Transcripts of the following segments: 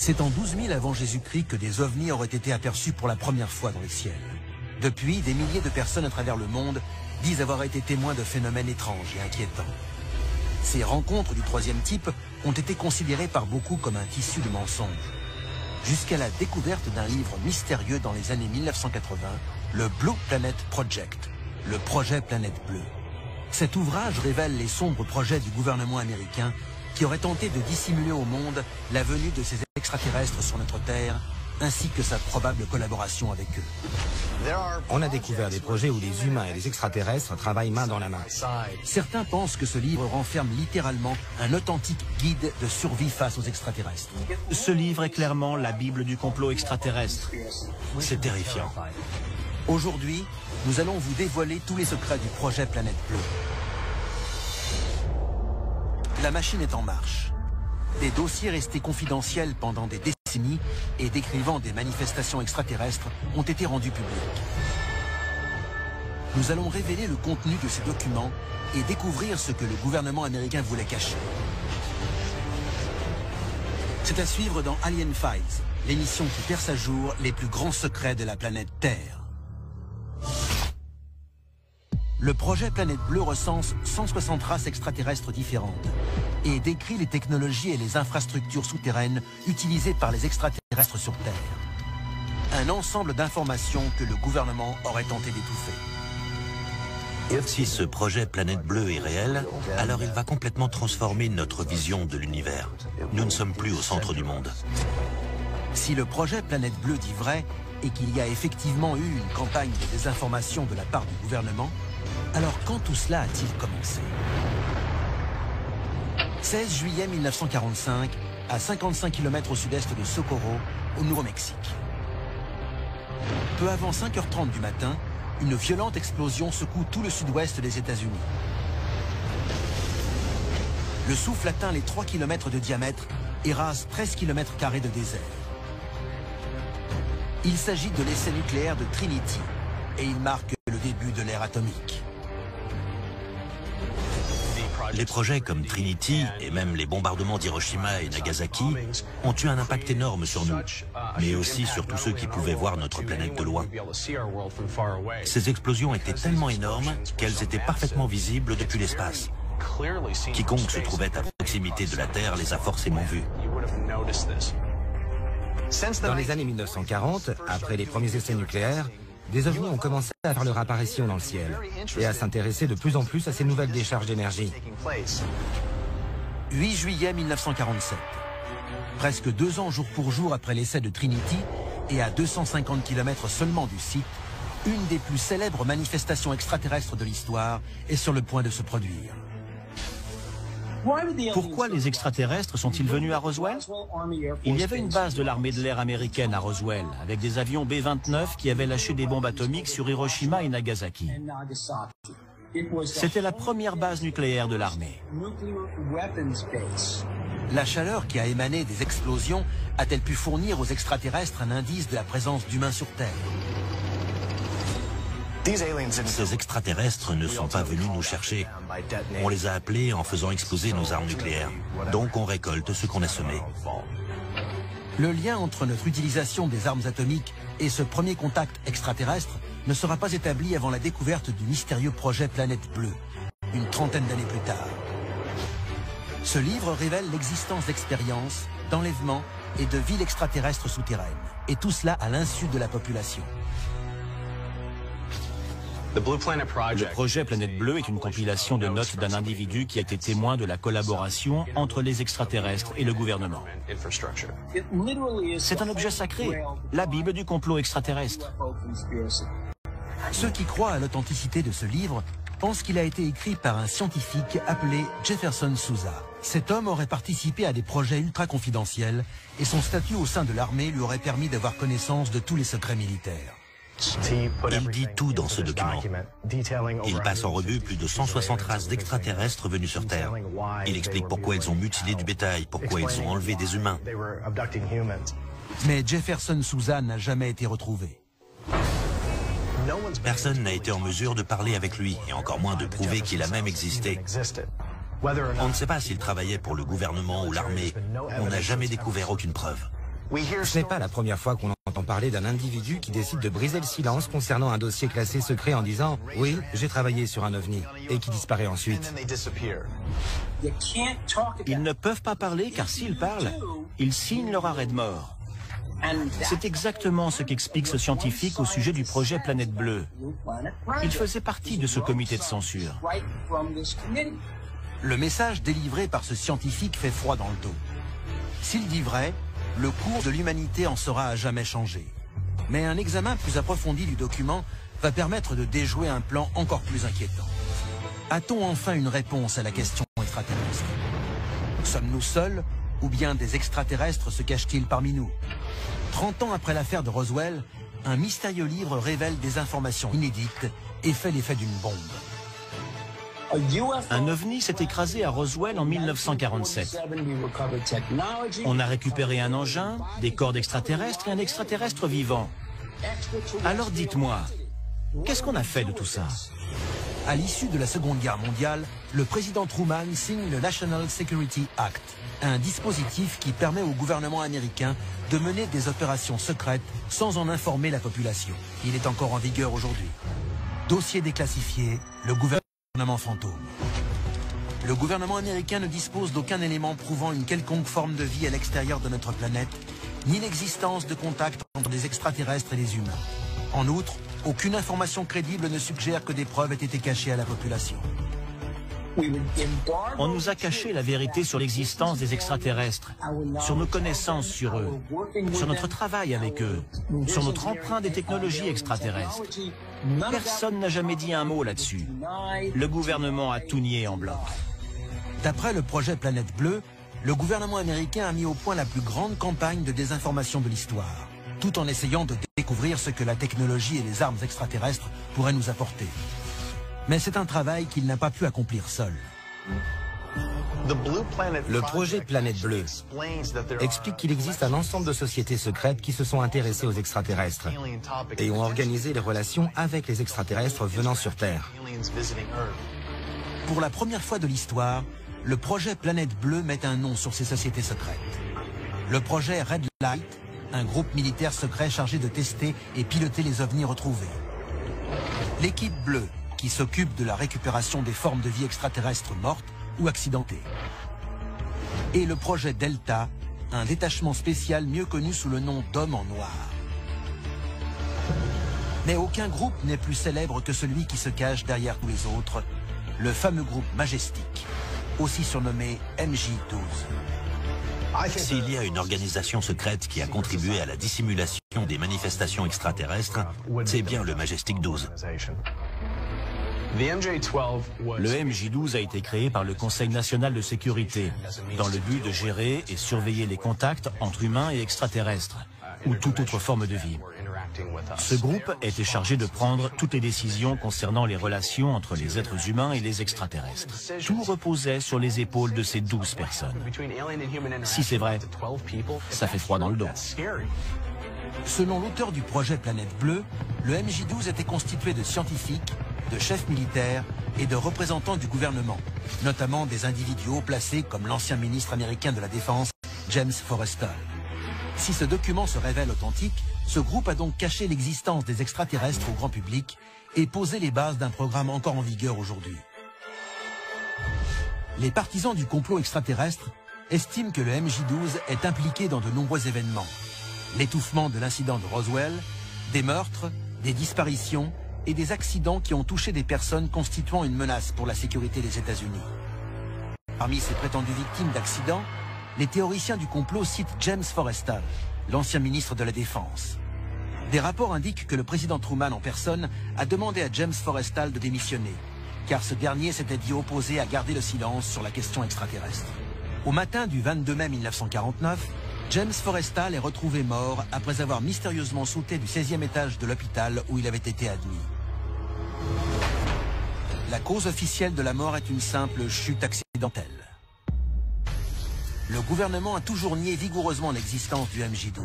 C'est en 12 000 avant Jésus-Christ que des ovnis auraient été aperçus pour la première fois dans le ciel. Depuis, des milliers de personnes à travers le monde disent avoir été témoins de phénomènes étranges et inquiétants. Ces rencontres du troisième type ont été considérées par beaucoup comme un tissu de mensonges. Jusqu'à la découverte d'un livre mystérieux dans les années 1980, le Blue Planet Project, le projet Planète Bleue. Cet ouvrage révèle les sombres projets du gouvernement américain qui aurait tenté de dissimuler au monde la venue de ces extraterrestres sur notre Terre, ainsi que sa probable collaboration avec eux. On a découvert des projets où les humains et les extraterrestres travaillent main dans la main. Certains pensent que ce livre renferme littéralement un authentique guide de survie face aux extraterrestres. Ce livre est clairement la Bible du complot extraterrestre. C'est terrifiant. Aujourd'hui, nous allons vous dévoiler tous les secrets du projet Planète Bleue. La machine est en marche. Des dossiers restés confidentiels pendant des décennies et décrivant des manifestations extraterrestres ont été rendus publics. Nous allons révéler le contenu de ces documents et découvrir ce que le gouvernement américain voulait cacher. C'est à suivre dans Alien Files, l'émission qui perce à jour les plus grands secrets de la planète Terre. Le projet Planète Bleue recense 160 races extraterrestres différentes et décrit les technologies et les infrastructures souterraines utilisées par les extraterrestres sur Terre. Un ensemble d'informations que le gouvernement aurait tenté d'étouffer. Si ce projet Planète Bleue est réel, alors il va complètement transformer notre vision de l'univers. Nous ne sommes plus au centre du monde. Si le projet Planète Bleue dit vrai et qu'il y a effectivement eu une campagne de désinformation de la part du gouvernement, alors quand tout cela a-t-il commencé? 16 juillet 1945, à 55 km au sud-est de Socorro, au Nouveau-Mexique. Peu avant 5h30 du matin, une violente explosion secoue tout le sud-ouest des États-Unis. Le souffle atteint les 3 km de diamètre et rase 13 km² de désert. Il s'agit de l'essai nucléaire de Trinity et il marque le début de l'ère atomique. Les projets comme Trinity et même les bombardements d'Hiroshima et Nagasaki ont eu un impact énorme sur nous, mais aussi sur tous ceux qui pouvaient voir notre planète de loin. Ces explosions étaient tellement énormes qu'elles étaient parfaitement visibles depuis l'espace. Quiconque se trouvait à proximité de la Terre les a forcément vues. Dans les années 1940, après les premiers essais nucléaires, des ovnis ont commencé à faire leur apparition dans le ciel et à s'intéresser de plus en plus à ces nouvelles décharges d'énergie. 8 juillet 1947. Presque 2 ans jour pour jour après l'essai de Trinity et à 250 km seulement du site, une des plus célèbres manifestations extraterrestres de l'histoire est sur le point de se produire. Pourquoi les extraterrestres sont-ils venus à Roswell? Il y avait une base de l'armée de l'air américaine à Roswell, avec des avions B-29 qui avaient lâché des bombes atomiques sur Hiroshima et Nagasaki. C'était la première base nucléaire de l'armée. La chaleur qui a émané des explosions a-t-elle pu fournir aux extraterrestres un indice de la présence d'humains sur Terre? Ces extraterrestres ne sont pas venus nous chercher. On les a appelés en faisant exploser nos armes nucléaires. Donc on récolte ce qu'on a semé. Le lien entre notre utilisation des armes atomiques et ce premier contact extraterrestre ne sera pas établi avant la découverte du mystérieux projet Planète Bleue, une trentaine d'années plus tard. Ce livre révèle l'existence d'expériences, d'enlèvements et de villes extraterrestres souterraines. Et tout cela à l'insu de la population. Le projet Planète Bleue est une compilation de notes d'un individu qui a été témoin de la collaboration entre les extraterrestres et le gouvernement. C'est un objet sacré, la Bible du complot extraterrestre. Ceux qui croient à l'authenticité de ce livre pensent qu'il a été écrit par un scientifique appelé Jefferson Sousa. Cet homme aurait participé à des projets ultra confidentiels et son statut au sein de l'armée lui aurait permis d'avoir connaissance de tous les secrets militaires. Il dit tout dans ce document. Il passe en revue plus de 160 races d'extraterrestres venus sur Terre. Il explique pourquoi ils ont mutilé du bétail, pourquoi ils ont enlevé des humains. Mais Jefferson Sousa n'a jamais été retrouvé. Personne n'a été en mesure de parler avec lui, et encore moins de prouver qu'il a même existé. On ne sait pas s'il travaillait pour le gouvernement ou l'armée. On n'a jamais découvert aucune preuve. Ce n'est pas la première fois qu'on entend parler d'un individu qui décide de briser le silence concernant un dossier classé secret en disant « Oui, j'ai travaillé sur un ovni » et qui disparaît ensuite. Ils ne peuvent pas parler car s'ils parlent, ils signent leur arrêt de mort. C'est exactement ce qu'explique ce scientifique au sujet du projet Planète Bleue. Il faisait partie de ce comité de censure. Le message délivré par ce scientifique fait froid dans le dos. S'il dit vrai, le cours de l'humanité en sera à jamais changé. Mais un examen plus approfondi du document va permettre de déjouer un plan encore plus inquiétant. A-t-on enfin une réponse à la question extraterrestre? Sommes-nous seuls ou bien des extraterrestres se cachent-ils parmi nous? 30 ans après l'affaire de Roswell, un mystérieux livre révèle des informations inédites et fait l'effet d'une bombe. Un ovni s'est écrasé à Roswell en 1947. On a récupéré un engin, des corps d'extraterrestres et un extraterrestre vivant. Alors dites-moi, qu'est-ce qu'on a fait de tout ça? À l'issue de la Seconde Guerre mondiale, le président Truman signe le National Security Act, un dispositif qui permet au gouvernement américain de mener des opérations secrètes sans en informer la population. Il est encore en vigueur aujourd'hui. Dossier déclassifié, le gouvernement fantôme. Le gouvernement américain ne dispose d'aucun élément prouvant une quelconque forme de vie à l'extérieur de notre planète, ni l'existence de contacts entre des extraterrestres et les humains. En outre, aucune information crédible ne suggère que des preuves aient été cachées à la population. On nous a caché la vérité sur l'existence des extraterrestres, sur nos connaissances sur eux, sur notre travail avec eux, sur notre emprunt des technologies extraterrestres. Personne n'a jamais dit un mot là-dessus. Le gouvernement a tout nié en bloc. D'après le projet Planète Bleue, le gouvernement américain a mis au point la plus grande campagne de désinformation de l'histoire, tout en essayant de découvrir ce que la technologie et les armes extraterrestres pourraient nous apporter. Mais c'est un travail qu'il n'a pas pu accomplir seul. Le projet Planète Bleue explique qu'il existe un ensemble de sociétés secrètes qui se sont intéressées aux extraterrestres et ont organisé les relations avec les extraterrestres venant sur Terre. Pour la première fois de l'histoire, le projet Planète Bleue met un nom sur ces sociétés secrètes. Le projet Red Light, un groupe militaire secret chargé de tester et piloter les ovnis retrouvés. L'équipe bleue, qui s'occupe de la récupération des formes de vie extraterrestres mortes ou accidentées. Et le projet Delta, un détachement spécial mieux connu sous le nom d'Hommes en Noir. Mais aucun groupe n'est plus célèbre que celui qui se cache derrière tous les autres, le fameux groupe Majestic, aussi surnommé MJ12. S'il y a une organisation secrète qui a contribué à la dissimulation des manifestations extraterrestres, c'est bien le Majestic 12. Le MJ12 a été créé par le Conseil national de sécurité, dans le but de gérer et surveiller les contacts entre humains et extraterrestres, ou toute autre forme de vie. Ce groupe était chargé de prendre toutes les décisions concernant les relations entre les êtres humains et les extraterrestres. Tout reposait sur les épaules de ces 12 personnes. Si c'est vrai, ça fait froid dans le dos. Selon l'auteur du projet Planète Bleue, le MJ12 était constitué de scientifiques, de chefs militaires et de représentants du gouvernement, notamment des individus haut placés comme l'ancien ministre américain de la Défense, James Forrestal. Si ce document se révèle authentique, ce groupe a donc caché l'existence des extraterrestres au grand public et posé les bases d'un programme encore en vigueur aujourd'hui. Les partisans du complot extraterrestre estiment que le MJ12 est impliqué dans de nombreux événements. L'étouffement de l'incident de Roswell, des meurtres, des disparitions et des accidents qui ont touché des personnes constituant une menace pour la sécurité des États-Unis. Parmi ces prétendues victimes d'accidents, les théoriciens du complot citent James Forrestal, l'ancien ministre de la Défense. Des rapports indiquent que le président Truman en personne a demandé à James Forrestal de démissionner, car ce dernier s'était dit opposé à garder le silence sur la question extraterrestre. Au matin du 22 mai 1949, James Forrestal est retrouvé mort après avoir mystérieusement sauté du 16e étage de l'hôpital où il avait été admis. La cause officielle de la mort est une simple chute accidentelle. Le gouvernement a toujours nié vigoureusement l'existence du MJ12.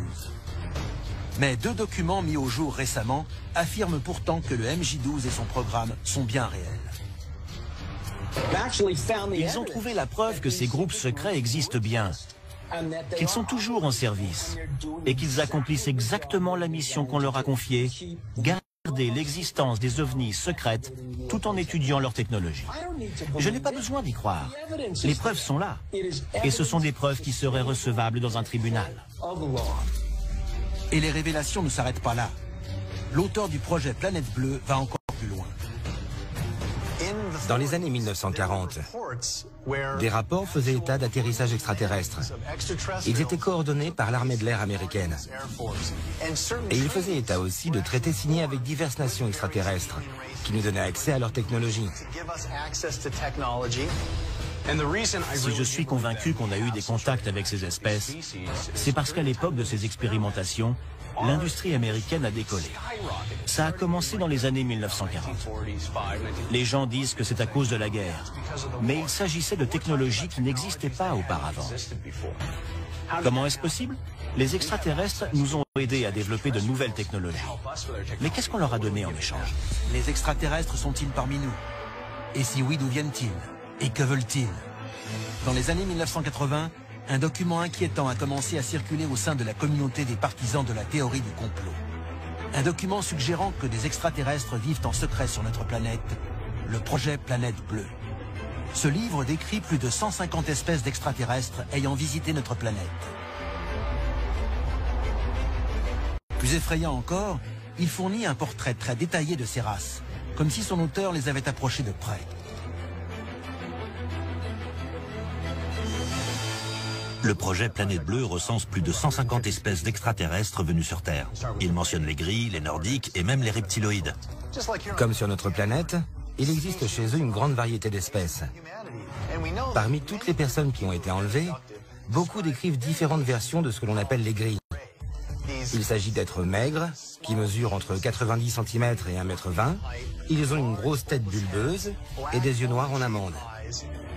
Mais 2 documents mis au jour récemment affirment pourtant que le MJ12 et son programme sont bien réels. Ils ont trouvé la preuve que ces groupes secrets existent bien. qu'ils sont toujours en service et qu'ils accomplissent exactement la mission qu'on leur a confiée, garder l'existence des ovnis secrètes tout en étudiant leur technologie. Je n'ai pas besoin d'y croire. Les preuves sont là. Et ce sont des preuves qui seraient recevables dans un tribunal. Et les révélations ne s'arrêtent pas là. L'auteur du projet Planète Bleue va encore plus loin. Dans les années 1940, des rapports faisaient état d'atterrissage extraterrestre. Ils étaient coordonnés par l'armée de l'air américaine. Et ils faisaient état aussi de traités signés avec diverses nations extraterrestres, qui nous donnaient accès à leur technologie. Si je suis convaincu qu'on a eu des contacts avec ces espèces, c'est parce qu'à l'époque de ces expérimentations, l'industrie américaine a décollé. Ça a commencé dans les années 1940. Les gens disent que c'est à cause de la guerre, mais il s'agissait de technologies qui n'existaient pas auparavant. Comment est-ce possible? Les extraterrestres nous ont aidés à développer de nouvelles technologies. Mais qu'est-ce qu'on leur a donné en échange? Les extraterrestres sont-ils parmi nous? Et si oui, d'où viennent-ils? Et que veulent-ils? Dans les années 1980, un document inquiétant a commencé à circuler au sein de la communauté des partisans de la théorie du complot. Un document suggérant que des extraterrestres vivent en secret sur notre planète, le projet Planète Bleue. Ce livre décrit plus de 150 espèces d'extraterrestres ayant visité notre planète. Plus effrayant encore, il fournit un portrait très détaillé de ces races, comme si son auteur les avait approchées de près. Le projet Planète Bleue recense plus de 150 espèces d'extraterrestres venues sur Terre. Il mentionne les gris, les nordiques et même les reptiloïdes. Comme sur notre planète, il existe chez eux une grande variété d'espèces. Parmi toutes les personnes qui ont été enlevées, beaucoup décrivent différentes versions de ce que l'on appelle les gris. Il s'agit d'êtres maigres, qui mesurent entre 90 cm et 1,20 m. Ils ont une grosse tête bulbeuse et des yeux noirs en amande.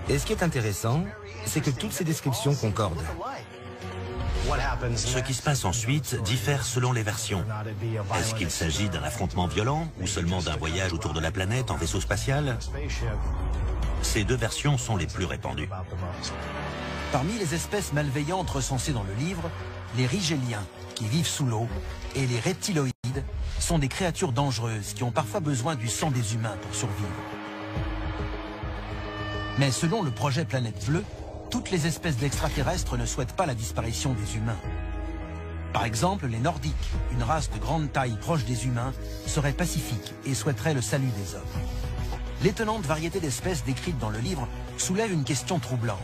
Et ce qui est intéressant, c'est que toutes ces descriptions concordent. Ce qui se passe ensuite diffère selon les versions. Est-ce qu'il s'agit d'un affrontement violent ou seulement d'un voyage autour de la planète en vaisseau spatial? Ces deux versions sont les plus répandues. Parmi les espèces malveillantes recensées dans le livre, les rigéliens, qui vivent sous l'eau, et les reptiloïdes sont des créatures dangereuses qui ont parfois besoin du sang des humains pour survivre. Mais selon le projet Planète Bleue, toutes les espèces d'extraterrestres ne souhaitent pas la disparition des humains. Par exemple, les Nordiques, une race de grande taille proche des humains, seraient pacifiques et souhaiteraient le salut des hommes. L'étonnante variété d'espèces décrites dans le livre soulève une question troublante.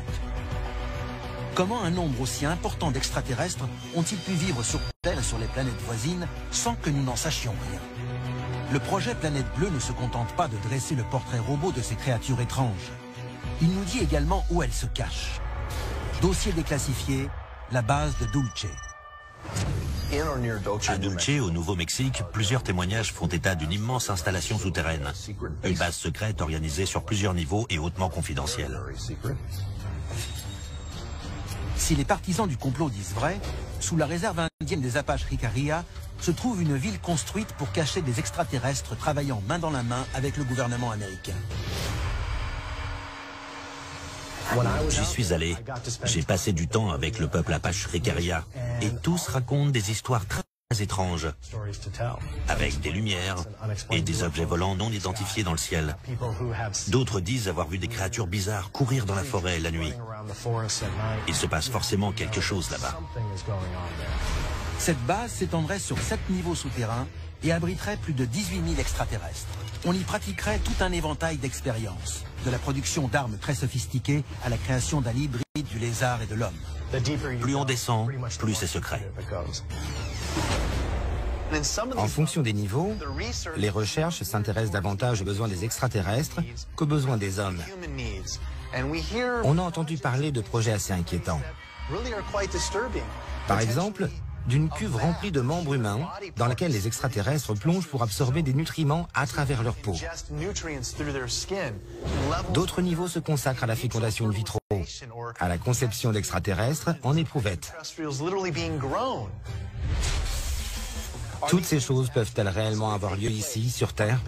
Comment un nombre aussi important d'extraterrestres ont-ils pu vivre sur Terre et sur les planètes voisines sans que nous n'en sachions rien? Le projet Planète Bleue ne se contente pas de dresser le portrait robot de ces créatures étranges. Il nous dit également où elles se cachent. Dossier déclassifié, la base de Dulce. À Dulce, au Nouveau-Mexique, plusieurs témoignages font état d'une immense installation souterraine. Une base secrète organisée sur plusieurs niveaux et hautement confidentielle. Si les partisans du complot disent vrai, sous la réserve indienne des Apaches Jicarilla se trouve une ville construite pour cacher des extraterrestres travaillant main dans la main avec le gouvernement américain. J'y suis allé. J'ai passé du temps avec le peuple Apache Jicarilla et tous racontent des histoires très étranges, avec des lumières et des objets volants non identifiés dans le ciel. D'autres disent avoir vu des créatures bizarres courir dans la forêt la nuit. Il se passe forcément quelque chose là-bas. Cette base s'étendrait sur 7 niveaux souterrains et abriterait plus de 18 000 extraterrestres. On y pratiquerait tout un éventail d'expériences, de la production d'armes très sophistiquées à la création d'un hybride du lézard et de l'homme. Plus on descend, plus c'est secret. En fonction des niveaux, les recherches s'intéressent davantage aux besoins des extraterrestres qu'aux besoins des hommes. On a entendu parler de projets assez inquiétants. Par exemple, d'une cuve remplie de membres humains dans laquelle les extraterrestres plongent pour absorber des nutriments à travers leur peau. D'autres niveaux se consacrent à la fécondation in vitro, à la conception d'extraterrestres en éprouvette. Toutes ces choses peuvent-elles réellement avoir lieu ici, sur Terre?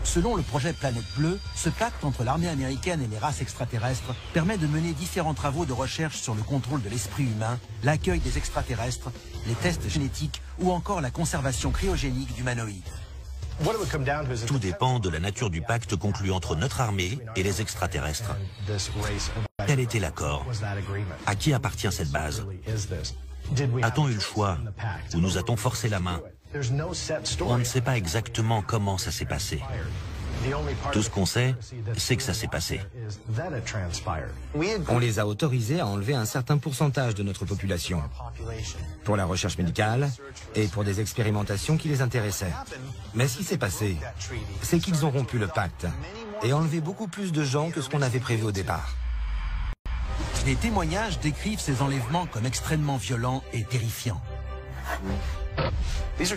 Selon le projet Planète Bleue, ce pacte entre l'armée américaine et les races extraterrestres permet de mener différents travaux de recherche sur le contrôle de l'esprit humain, l'accueil des extraterrestres, les tests génétiques ou encore la conservation cryogénique d'humanoïdes. Tout dépend de la nature du pacte conclu entre notre armée et les extraterrestres. Quel était l'accord? À qui appartient cette base? A-t-on eu le choix ou nous a-t-on forcé la main? On ne sait pas exactement comment ça s'est passé. Tout ce qu'on sait, c'est que ça s'est passé. On les a autorisés à enlever un certain pourcentage de notre population, pour la recherche médicale et pour des expérimentations qui les intéressaient. Mais ce qui s'est passé, c'est qu'ils ont rompu le pacte et enlevé beaucoup plus de gens que ce qu'on avait prévu au départ. Les témoignages décrivent ces enlèvements comme extrêmement violents et terrifiants.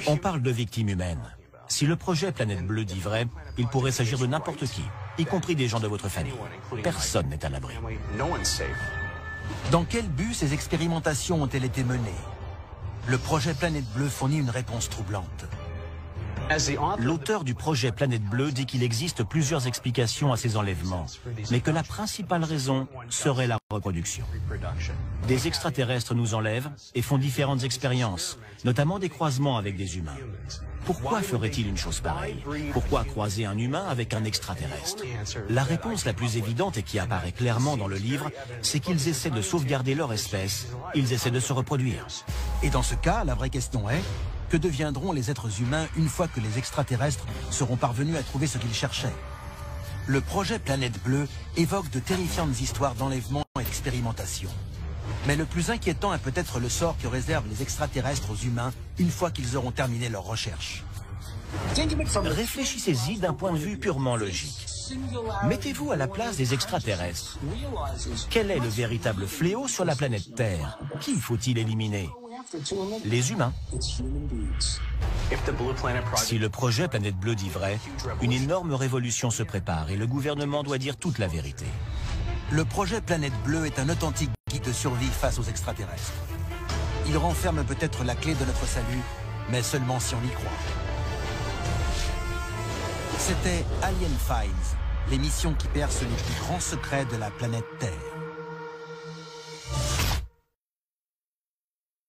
On parle de victimes humaines. Si le projet Planète Bleue dit vrai, il pourrait s'agir de n'importe qui, y compris des gens de votre famille. Personne n'est à l'abri. Dans quel but ces expérimentations ont-elles été menées? Le projet Planète Bleue fournit une réponse troublante. L'auteur du projet Planète Bleue dit qu'il existe plusieurs explications à ces enlèvements, mais que la principale raison serait la reproduction. Des extraterrestres nous enlèvent et font différentes expériences, notamment des croisements avec des humains. Pourquoi ferait-il une chose pareille? Pourquoi croiser un humain avec un extraterrestre? La réponse la plus évidente et qui apparaît clairement dans le livre, c'est qu'ils essaient de sauvegarder leur espèce, ils essaient de se reproduire. Et dans ce cas, la vraie question est, que deviendront les êtres humains une fois que les extraterrestres seront parvenus à trouver ce qu'ils cherchaient? Le projet Planète Bleue évoque de terrifiantes histoires d'enlèvement et d'expérimentation. Mais le plus inquiétant est peut-être le sort que réservent les extraterrestres aux humains une fois qu'ils auront terminé leurs recherches. Réfléchissez-y d'un point de vue purement logique. Mettez-vous à la place des extraterrestres. Quel est le véritable fléau sur la planète Terre? Qui faut-il éliminer? Les humains. Si le projet Planète Bleue dit vrai, une énorme révolution se prépare et le gouvernement doit dire toute la vérité. Le projet Planète Bleue est un authentique guide de survie face aux extraterrestres. Il renferme peut-être la clé de notre salut, mais seulement si on y croit. C'était Alien Files, l'émission qui perce les plus grands secrets de la planète Terre.